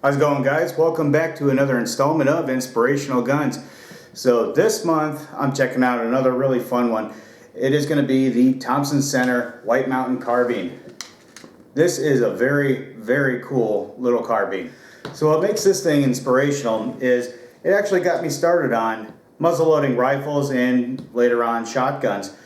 How's it going, guys? Welcome back to another installment of Inspirational Guns. So this month I'm checking out another really fun one. It is going to be the Thompson Center White Mountain Carbine. This is a very cool little carbine. So what makes this thing inspirational is it actually got me started on muzzleloading rifles and later on shotguns.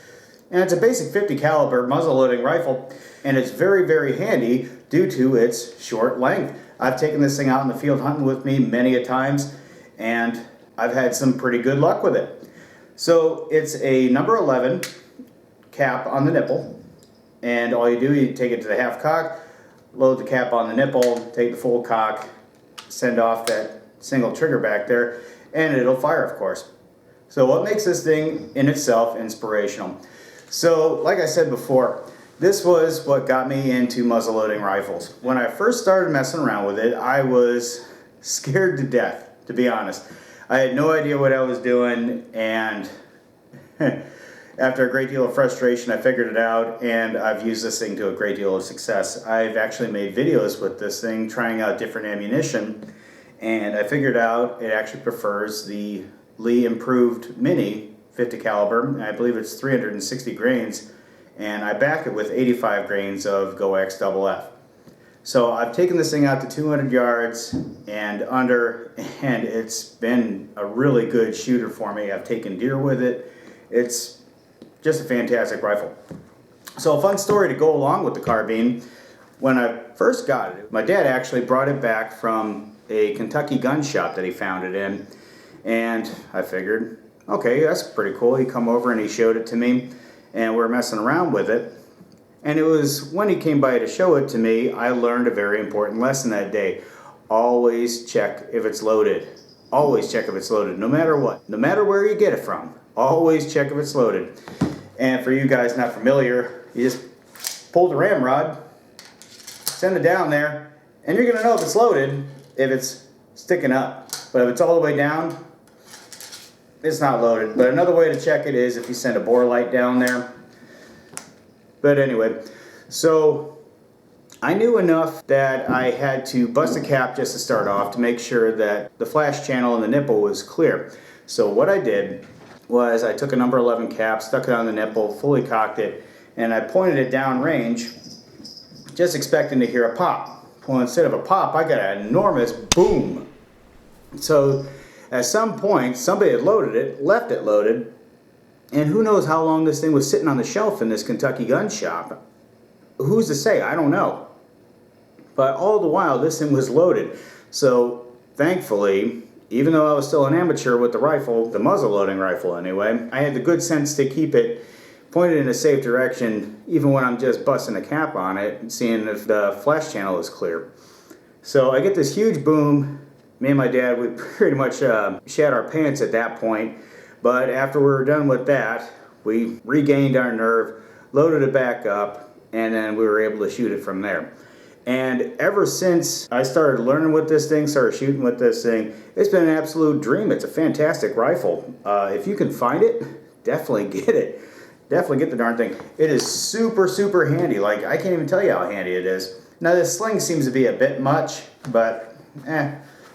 And it's a basic 50 caliber muzzleloading rifle, and it's very handy due to its short length. I've taken this thing out in the field hunting with me many a times, and I've had some pretty good luck with it. So it's a number 11 cap on the nipple, and all you do, you take it to the half cock, load the cap on the nipple, take the full cock, send off that single trigger back there, and it'll fire, of course. So what makes this thing in itself inspirational? So like I said before, this was what got me into muzzleloading rifles. When I first started messing around with it, I was scared to death, to be honest. I had no idea what I was doing, and after a great deal of frustration, I figured it out, and I've used this thing to a great deal of success. I've actually made videos with this thing, trying out different ammunition, and I figured out it actually prefers the Lee Improved Mini 50 caliber. I believe it's 360 grains, and I back it with 85 grains of Go X FF. So I've taken this thing out to 200 yards and under, and it's been a really good shooter for me. I've taken deer with it. It's just a fantastic rifle. So a fun story to go along with the carbine. When I first got it, my dad actually brought it back from a Kentucky gun shop that he found it in, and I figured, okay, that's pretty cool. He come over and he showed it to me, and we're messing around with it. And it was when he came by to show it to me, I learned a very important lesson that day. Always check if it's loaded. Always check if it's loaded, no matter what. No matter where you get it from, always check if it's loaded. And for you guys not familiar, you just pull the ramrod, send it down there, and you're gonna know if it's loaded if it's sticking up. But if it's all the way down, it's not loaded. But another way to check it is if you send a bore light down there. But anyway, so I knew enough that I had to bust a cap just to start off to make sure that the flash channel and the nipple was clear. So what I did was I took a number 11 cap, stuck it on the nipple, fully cocked it, and I pointed it down range, just expecting to hear a pop. Well, instead of a pop, I got an enormous boom. So at some point, somebody had loaded it, left it loaded, and who knows how long this thing was sitting on the shelf in this Kentucky gun shop. Who's to say? I don't know. But all the while, this thing was loaded. So thankfully, even though I was still an amateur with the rifle, the muzzle-loading rifle anyway, I had the good sense to keep it pointed in a safe direction, even when I'm just busting a cap on it and seeing if the flash channel is clear. So I get this huge boom. Me and my dad, we pretty much shat our pants at that point. But after we were done with that, we regained our nerve, loaded it back up, and then we were able to shoot it from there. And ever since I started learning with this thing, started shooting with this thing, it's been an absolute dream. It's a fantastic rifle. If you can find it, definitely get it. Definitely get the darn thing. It is super handy. Like, I can't even tell you how handy it is. Now, this sling seems to be a bit much, but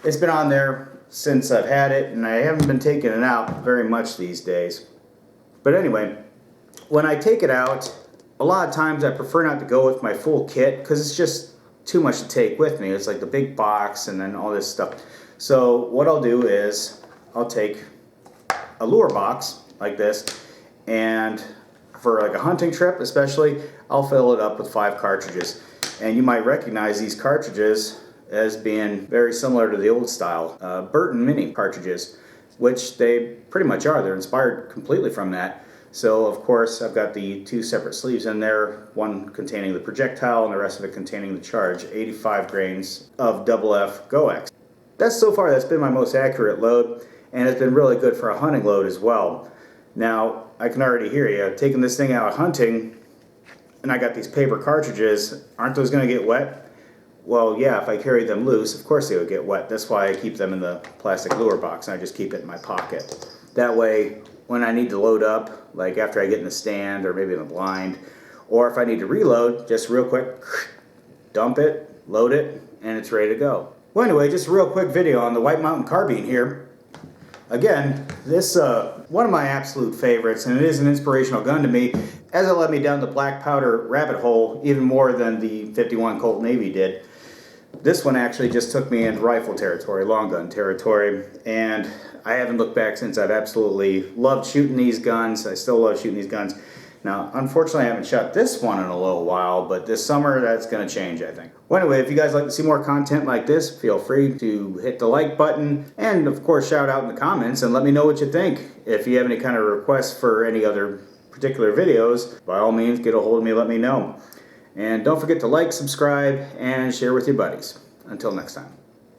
it's been on there since I've had it, and I haven't been taking it out very much these days. But anyway, when I take it out, a lot of times I prefer not to go with my full kit because it's just too much to take with me. It's like the big box and then all this stuff. So what I'll do is I'll take a lure box like this, and for like a hunting trip especially, I'll fill it up with 5 cartridges. And you might recognize these cartridges as being very similar to the old style Burton Mini cartridges, which they pretty much are. They're inspired completely from that. So of course I've got the 2 separate sleeves in there, one containing the projectile and the rest of it containing the charge, 85 grains of FF Go X. That's been my most accurate load, and it's been really good for a hunting load as well. Now I can already hear you taking this thing out hunting, and I got these paper cartridges. Aren't those going to get wet? Well, yeah, if I carry them loose, of course they would get wet. That's why I keep them in the plastic lure box, and I just keep it in my pocket. That way, when I need to load up, like after I get in the stand or maybe in the blind, or if I need to reload, just real quick, dump it, load it, and it's ready to go. Well, anyway, just a real quick video on the White Mountain Carbine here. Again, this one of my absolute favorites, and it is an inspirational gun to me, as it led me down the black powder rabbit hole even more than the 51 Colt Navy did. This one actually just took me into rifle territory, long gun territory, and I haven't looked back since. I've absolutely loved shooting these guns. I still love shooting these guns. Now, unfortunately, I haven't shot this one in a little while, but this summer, that's going to change, I think. Well, anyway, if you guys like to see more content like this, feel free to hit the like button, and of course, shout out in the comments and let me know what you think. If you have any kind of requests for any other particular videos, by all means, get a hold of me, let me know. And don't forget to like, subscribe, and share with your buddies. Until next time.